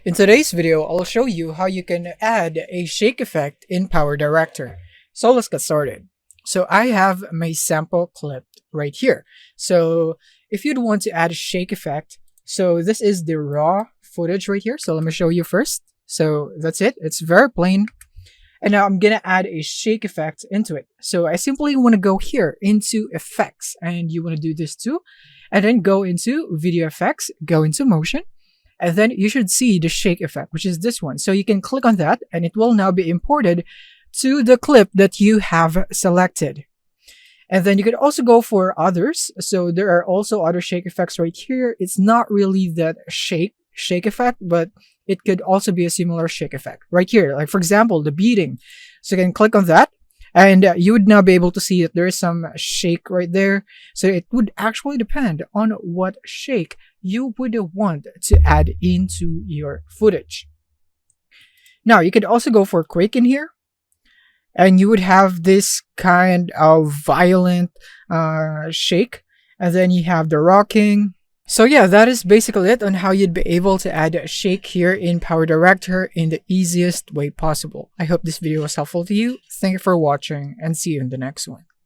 In today's video, I'll show you how you can add a shake effect in PowerDirector. So let's get started. So I have my sample clip right here. So if you'd want to add a shake effect, so this is the raw footage right here. So let me show you first. So that's it. It's very plain. And now I'm going to add a shake effect into it. So I simply want to go here into effects, and you want to do this too. And then go into video effects, go into motion. And then you should see the shake effect, which is this one. So you can click on that and it will now be imported to the clip that you have selected. And then you could also go for others. So there are also other shake effects right here. It's not really that shake effect, but it could also be a similar shake effect right here. Like for example, the beating. So you can click on that. And you would now be able to see that there is some shake right there. So it would actually depend on what shake you would want to add into your footage. Now, you could also go for quake in here. And you would have this kind of violent shake. And then you have the rocking. So yeah, that is basically it on how you'd be able to add a shake here in PowerDirector in the easiest way possible. I hope this video was helpful to you. Thank you for watching and see you in the next one.